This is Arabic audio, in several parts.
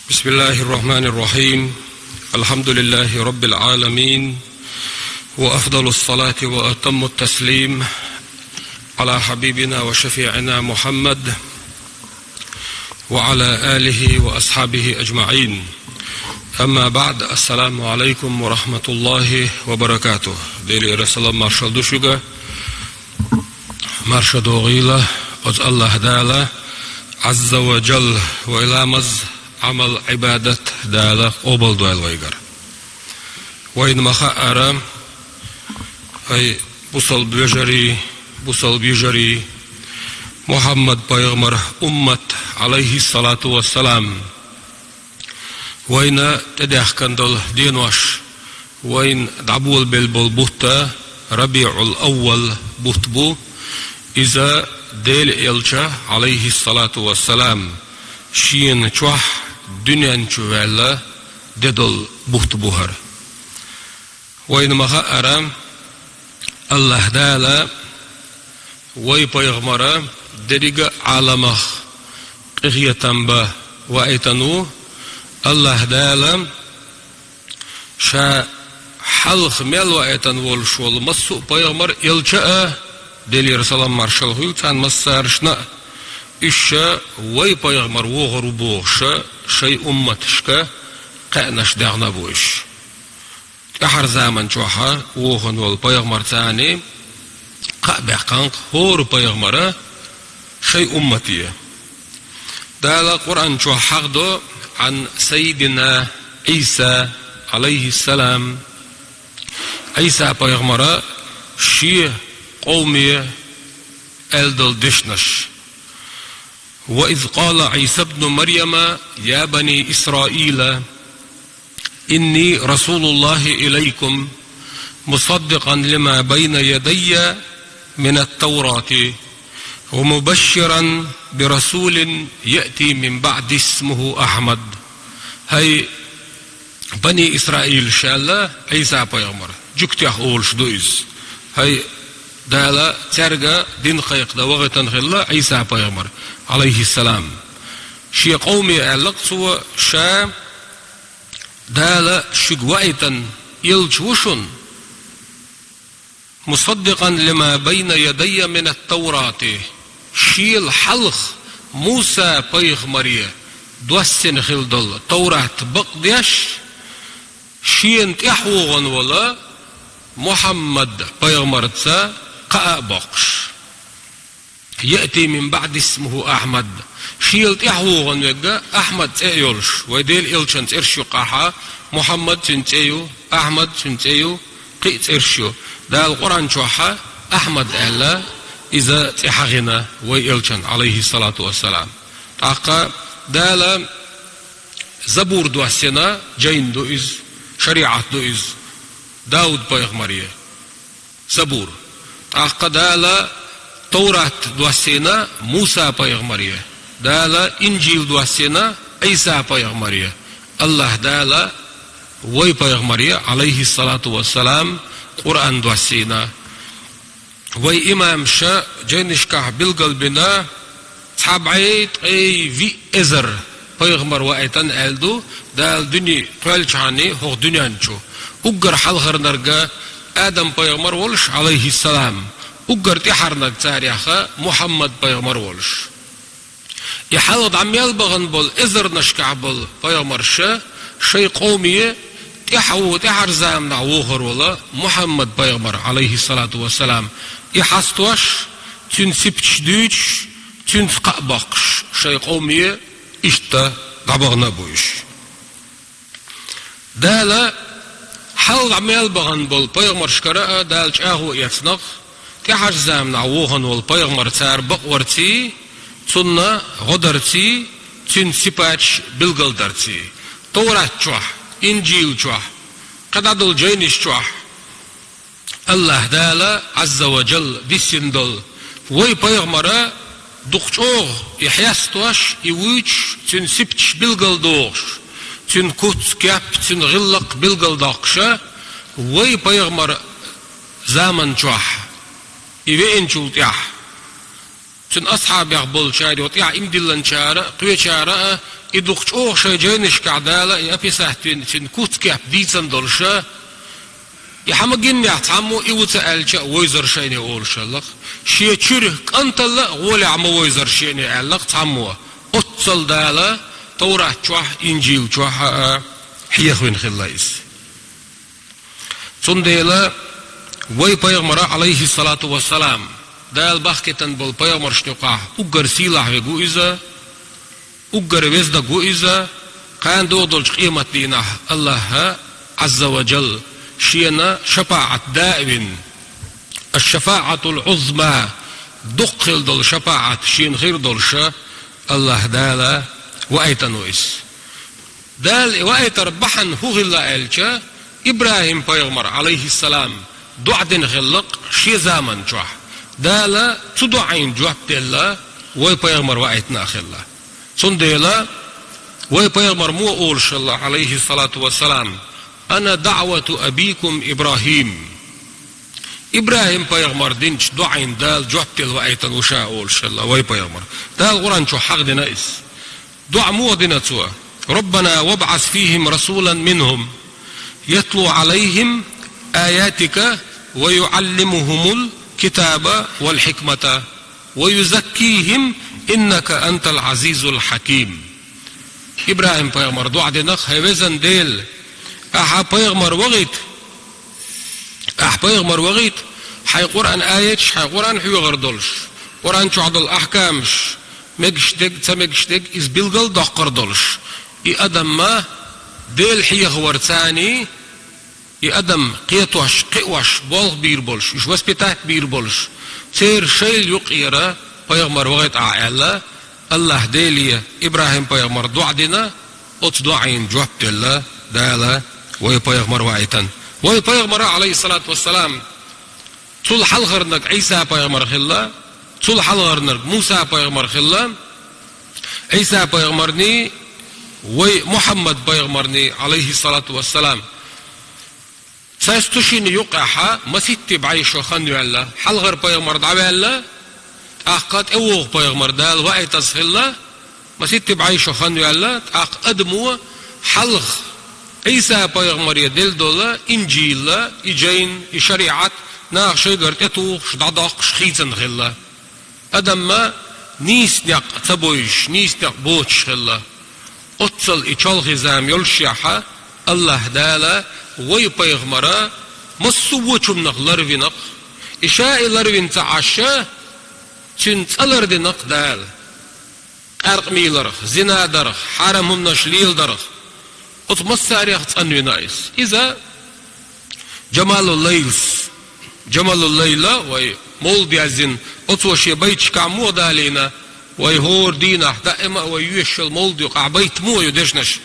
بسم الله الرحمن الرحيم. الحمد لله رب العالمين، وأفضل الصلاة وأتم التسليم على حبيبنا وشفيعنا محمد وعلى آله وأصحابه أجمعين. أما بعد، السلام عليكم ورحمة الله وبركاته. ديري رسول مارشال دوشوغا مارشال دوغيلا أز الله دالا عز وجل وإلامز عمل عبادة دالا أوبل دوال ويغر وإن مخاء أي بوصل بيجري محمد بيغمر أمة عليه الصلاة والسلام وإن تدخ كندل دينوش وإن دعبول بالبول بوتا ربيع الأول بوتبو إذا ديل إلشا عليه الصلاة والسلام شين چوح دنيا چوهلا ددل بوتبوهر وإن مخاء الله دالا وي بيغمر دريق عالمخ قغيتن با وإيتنو الله دالا شا حلق ميل وإيتن والشول مسو بيغمر إلجاء دلي رسول مارشال هو كان مسارشنا إشا وي بيغمر وغرو بوغشا شي أمتشكا قعنش داغنا بوش أحر زامن جوحا وغن والبيغمر تاني قابع قانق هور بيغمر شي أمتي دالا قرآن جوح حقدو عن سيدنا عيسى عليه السلام. عيسى بيغمر شي قومي ألدل دشنش وإذ قال عيسى ابن مريم يا بني إسرائيل إني رسول الله إليكم مصدقا لما بين يدي من التوراة ومبشرا برسول يأتي من بعد اسمه أحمد. هاي بني إسرائيل شاء عيسى بيغمر جكتي أخول شدويز هاي دالا ترجع دين خيق دا وغتن خلا عيسى بيغمر عليه السلام شي قومي ألقصوا شا دالا شقوائتا يلجوشن مصدقا لما بين يدي من التوراة شي الحلق موسى بيغمرية دوسن خلدل توراة بقديش شي انتحوغن ولا محمد بيغمرتسا قابقش يأتي من بعد اسمه أحمد شيلت يحوغن يقى أحمد تأيولش ويديل إلشان ترشو قاحا محمد تنتأيو أحمد تنتأيو قيت إرشو دا القرآن شوحا أحمد ألا إذا تحغنا ويلشان عليه الصلاة والسلام تاقا دالا زبور دواسنا جين دوئز شريعة دوئز داود بيغمرية زبور تاقا دالا توراة دواسنا موسى بيغمرية دالا إنجيل دواسنا عيسى بيغمرية الله دالا وي بيغمرية عليه الصلاة والسلام قرآن دواسنا وي إمام شا جينشكح بالقلبنا تابعيت أي في إزر بيغمر وأيتن ألدو دال دني قلشاني هو دنيا نشو أقر حلغر نرقى آدم بيغمر ولش عليه السلام أقر تحرنك تاريخا محمد بيغمر ولش يحلد عميال بغن بول إزر نشكع بول بيغمر شي قومي تحر زامنا وغر ولا محمد بيغمر عليه الصلاة والسلام يحستوش تنسبتش دوش تنفقبقش شي قومي إشتا قبغنا بوش دالا حل عميال بغن بول بيغمر شكراء دالش اهو يتنق تحر زامنا وغن والبيغمر تار بقورتي تنا غدرتي تن سباتش بالقلدرتي تورات شوح إنجيل شوح قدادل جينش شوح الله دالا عز وجل بسندل وي بيغمر دقشوغ يحيستوش يويش تن سبتش بالقلدوش تن كوت كاب تن غلق بالقلداقشة وي بيغمر زامن شوح يوين شلتيح تن أصحاب يقبل شاري وطيع إمدلن شارع قوي شارع إدوخش أوخ جينش كعدالة يأبسه تنكوت كاب ديتن دولشا يحمقين يحتمو إيوتألشا ويزر شيني أولشا لك شيء تشره أنتلا غولي عمو ويزر شيني ألق تحمو أتصل دالة توراة جوح إنجيل جوح حيخوين خلايس سنديلا وي بيغمر عليه الصلاة والسلام دال بحكتن بول بيغمر شنقاه أقر سيلاح ويقو إذا أقر ويزدا قو إذا كان دودلش قيمة دينه الله عز وجل شينا شفاعة دائم الشفاعة العظمى دخل دول شفاعة شين غير دولشا الله دالا وأيتنويس دال وأيتربحن هو غلا ألشا إبراهيم بيغمر عليه السلام دعدن غلق شي زامن جوح دالا تدعين جوح ديلا وي بيغمر وأيتنا خلا صنديلا وي بيغمر مو أول الله عليه الصلاة والسلام أنا دعوة أبيكم إبراهيم إبراهيم بيغمر دينش دعين دال جوح ديل وأيتن وشاء أول الله وي بيغمر دال غران شو حق دينا إس دع مو دينا توا ربنا وابعث فيهم رسولا منهم يتلو عليهم آياتك ويعلمهم الكتاب والحكمة ويزكيهم إنك أنت العزيز الحكيم إبراهيم بيغمر دعا دينك هيوزن ديل أح بيغمر وغيت حي قرآن آياتش حي قرآن حيو غردولش قرآن شعد الأحكامش مجشتك تمجشتك إز بلغل دقر دولش أدم ما ديل حي غورتاني أدم قيوش بولغ بير بولش إش وسبتاك بير بولش سير شيل يقيرا بيغمر وغيت عائلة الله ديلي إبراهيم بيغمر دعا دينا أتدعين جواب ديلا دالا وي بيغمر وعيتن وي بيغمر عليه الصلاة والسلام طول حلغرنك عيسى بيغمر خلا طول حلغرنك موسى بيغمر خلا عيسى بيغمرني وي محمد بيغمرني عليه الصلاة والسلام ساستشين يقعها ما ستي بعيشو خنو الله حلغر بيغمر دعوي الله أحقات أوغ بيغمر دال وأي تسخلا ما ستي بعيشو خنو الله أدمو حلغ عيسى بيغمر يدل دولا إنجيل إجين إشريعات ناخ شيغر تتوغ شدادق شخيزن غلا أدم ما نيس نيق تبويش نيس نيق بوش غلا أتصل إيشال غزام يلشيحا الله دالا وي بيغمرا مصووچم نق لروينق إشاء لروين تعشا چنت ألردنق دال أرق ميلرخ زنا درخ حرمهم نشليل درخ أتمساريخ تنوينايس إذا جمال الليل وي مول بيازين أتوشي بيتش كعمو دالينا وي هور دينا دائما ويوشل مول ديو قعبيت مو يدشنش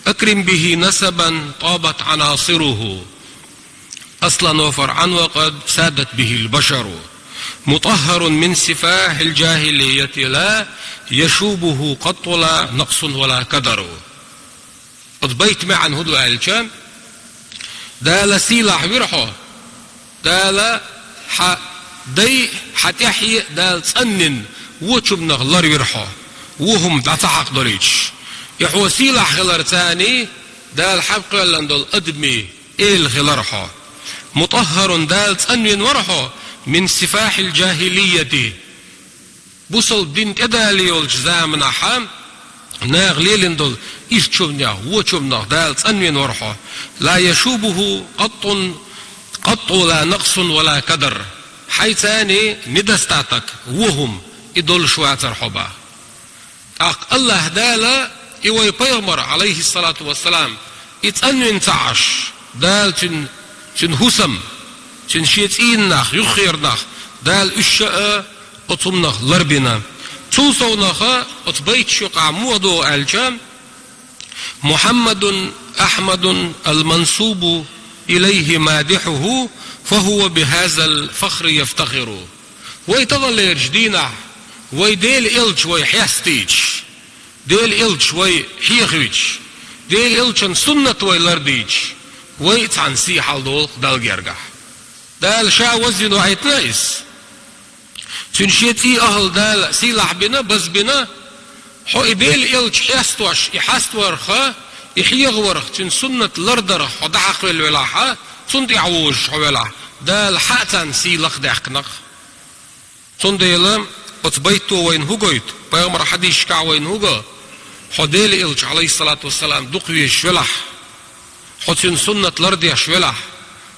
أكرم به نسبا طابت عناصره أصلا وفرعا وقد سادت به البشر مطهر من سفاح الجاهلية لا يشوبه قط لا نقص ولا كدر أضبيت معا هدو أهلشان دال سيلاح ويرحو دال دي حتحيي دال تسنن وچم نغلر ويرحو وهم دعتحق دوليش يحو سيلاح غلر تاني دال حبق لندل أدمي إيل غلرحو مطهر دال تسنن ورحو من سفاح الجاهلية بوصل دين تدالي والجزامنا حام ناغ ليلندل إيشتشوفنيا وچوفنا دال تسنن ورحو لا يشوبه قط لا نقص ولا كدر حيثاني ندستاتك وهم إدول شواتر حبا الله دالا إيوي بيغمر عليه الصلاة والسلام إتأنوين تعش دال تن هسم تن شيتين نخ يخير نخ دال إشاء أطم نخ لربنا توصو نخ أطبيت شقع موضو الجام محمد أحمد المنسوب إليه مادحه فهو بهذا الفخر يفتخر ويتظل يرجدينا ويديل إلج ويحيستيج ديل إلج ويحيخويج ديل إلجن سنة ويلرديج ويتعن سيحال دول دال جرجح دال شا وزن وعيتنايس تنشيت أهل دال سيلح بنا بس بنا حو إديل إلج حيستوش يحستورخ يحيغورخ تن سنة لردرخ ودعق الولاحة تند يعوج حولا دال حاتن سي لخ دعقنق تند يلم أتبيتو وين هوغويت بيغمر حديش كع وين هوغو حديل إلج عليه الصلاة والسلام دقوي شولح حتن سنة لردي شولح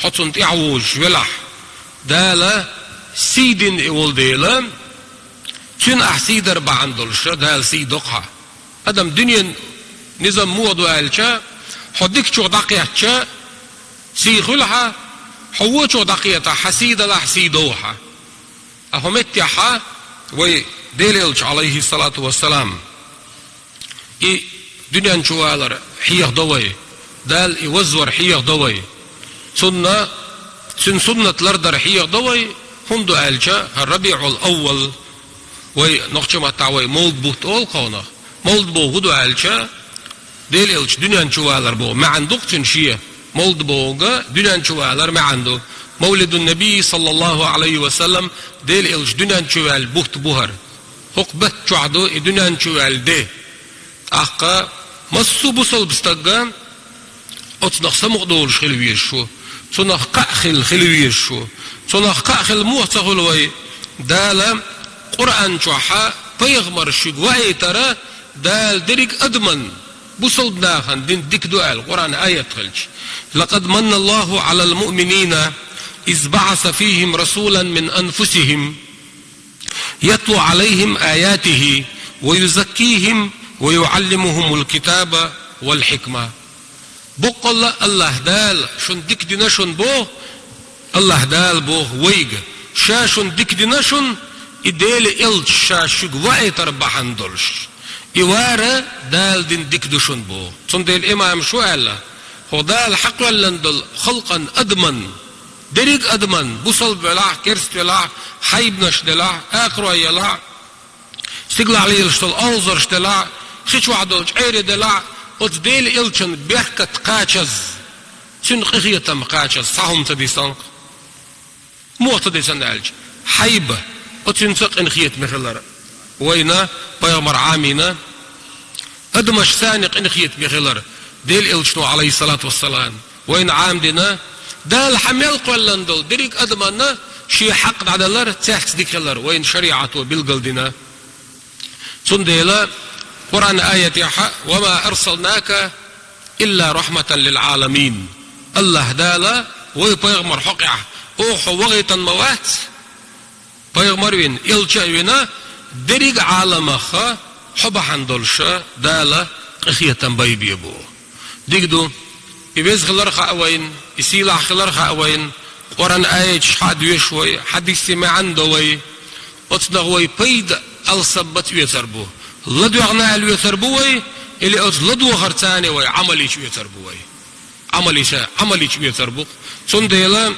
حتن يعوج شولح دال سيدين إول ديلم تن أحسيدر بعندلش دال سيدقها أدم دنيا نظام موضو ألشا حدك شو دقيتشا سيخلها حو شو دقيتا حسيد لا حسيدوها أهمتها ودليلش عليه الصلاة والسلام إي دنيا نشوالر حيخ دوي دال يوزور حيخ دوي سنة لردر حيخ دوي هندو ألشا الربيع الأول ونقشمة تعوي مولد بوت أول قونا مولد بو هدو ألشا ديل إلش دنيا نشوالر بو ما عندك تنشيه مولد بوغا دنيا نشوالر ما عنده مولد النبي صلى الله عليه وسلم ديل إلش دنيا نشوال بوت بوهر حقبت شعدو دنيا نشوال دي أحقا مصو بوصل بستقا أتنخ سمق دول خلويشو تنخ قاخل خلويشو تنخ قاخل موتغل وي دالا قرآن شوحا بيغمر شقوائي ترى دال دريك أدمن بوصل بناخن دين ديك دعال قرآن آية تخلج لقد من الله على المؤمنين إذ بعث فيهم رسولا من أنفسهم يتلو عليهم آياته ويزكيهم ويعلمهم الكتاب والحكمة بقول الله دال شن ديك ديناشن بو الله دال بو ويغ شاشن ديك ديناشن إديل إلج شاشق وعيتر بحندلش إوارة دال دين ديك دوشن بو صندي الإمام شو قال هو دال حق لندل خلقا أدمن دريق أدمن بوصل بلع كرست بلع حيبنش دلع آخر يلع سيقلع عليه الشتل أنظر شتلع خيش وعدوش عيري دلع وتديل إلشن بيحكة قاچز سن قخية قاچز صحهم تدي سنق موتدي سنالج حيبة وتنسق إنخية مخلر وينا بيغمر عامينا أدمش سانق إنخية مخلر ديل إلشنو عليه الصلاة والسلام وين عامدنا دال حميل قولندل دريك أدمنا شي حق عدلر تحت ديكلر وين شريعته بالقلدنا سنديلا قرآن آية حق وما أرسلناك إلا رحمة للعالمين الله دالا ويبيغمر حقع أوحو وغيتا موات بيغمر وين إلشاوينا دريق عالمخا حبا حندلشا دالا قخية بيبيبو ديقدو يبيز خلرخا أوين يسيلا خلرخا أوين قرآن آية شحاد ويشوي حديثي ما عنده وي وتنغوي بيد الصبت ويتربو لدو أغناء الويتربوي اللي أت لدو غرتاني وي عمليش ويتربوي عمليش ويتربو سنديلا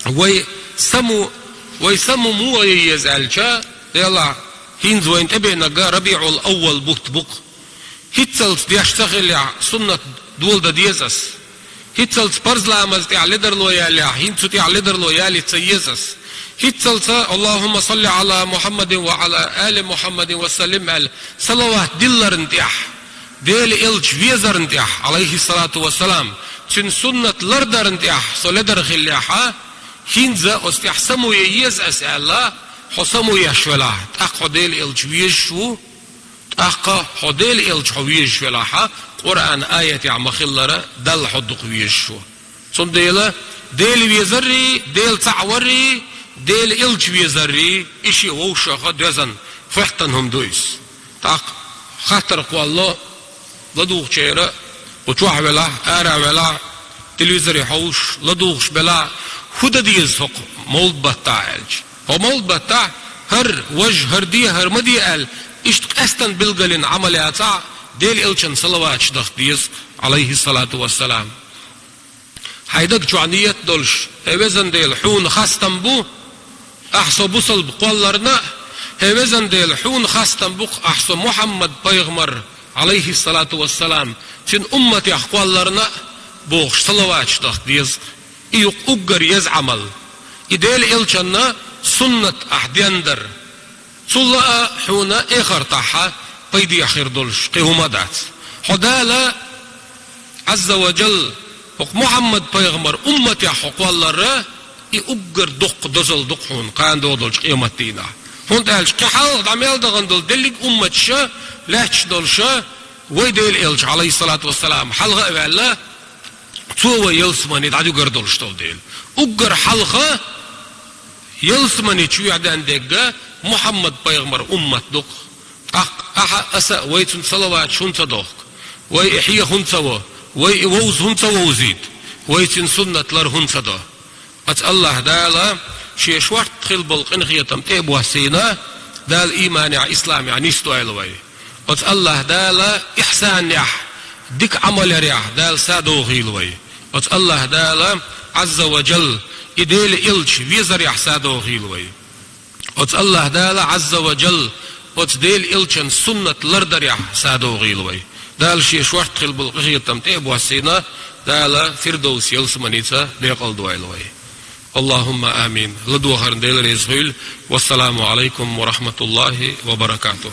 وي سمو مو يزالشا يلا هينز وين تبعنا ربيع الأول بوك هيتسلت بيشتغل سنة دول دا ديزس هيتسلت برزلا مزتع لدر لويالي هينسو تع لدر لويالي تسيزس هيتسلت اللهم صل على محمد وعلى آل محمد وسلم على صلوات دلر انتيح ديل إلج فيزر انتيح عليه الصلاة والسلام تن سنة لردر انتيح سولدر خليحا هينزا استحسمو ييز أسأل حسمو يشولا تأخو ديل إلج ويشو تأخو حديل إلج ويشو لها قرآن آية عمخلرة دل حدق ويشو صنديلا ديل ويزري ديل تعوري ديل إلج ويزري إشي ووشا خد يزن فحتنهم دويس تأخ خاطر قوى الله لدوغ شيرا وتوح بلا آرع بلا تلويزري حوش لدوغش بلا هدا ديز فوق مولد بطاعلج هو مولد بطاع هر وجه هر دي هر مدي قال اشتق استن بالقلن عملياتا ديل إلشن صلوات شدخ ديز عليه الصلاة والسلام حيدك جوانية دولش هيوزن ديل حون خاستن بو احسو بوصل بقوالرنا هيوزن ديل حون خاستن بو احسو محمد بيغمر عليه الصلاة والسلام تن أمتي أخوالرنا بوخش صلوات شدخ ديز إيوك أقر يزعمل إديل إلشنا سنة أحديندر صلاة حونا إخر طاحة paydi akhir dolş qehumadat hodala azza ve cel Muhammed peygamber ummati haqvalları uggar duq dozal duqhun qand odolş qiyamattina hon elç qahal damel dağındol delik ummatşa lach dolşa ve del elç aleyhissalatu vesselam halqa evalla tuwa yelsmani dadu gardolş dol del uggar halqa yelsmani çuyadan degga Muhammed peygamber ummat duq asa waytun salavat hunta duq ve ihya hunta ve wuz hunta wuzid waytun sunnatlar hunta duq at Allah dala شيء شوارت خل بالقن خيتم تبوا سينا دال إيمان يا إسلام يا نستو علوي قلت الله دال إحسان يا ديك عمل يا دال سادو غيلوي قلت الله دال عز وجل إديل إلش ويزر يا سادو غيلوي قلت الله دال عز وجل قلت ديل إلشن سنة لردر يا سادو غيلوي دال شيء شوارت خل بالقن خيتم تبوا سينا دال فردوس يلسمنيتا ديقل دو علوي اللهم آمين لدو هرنديل رزقل والسلام عليكم ورحمة الله وبركاته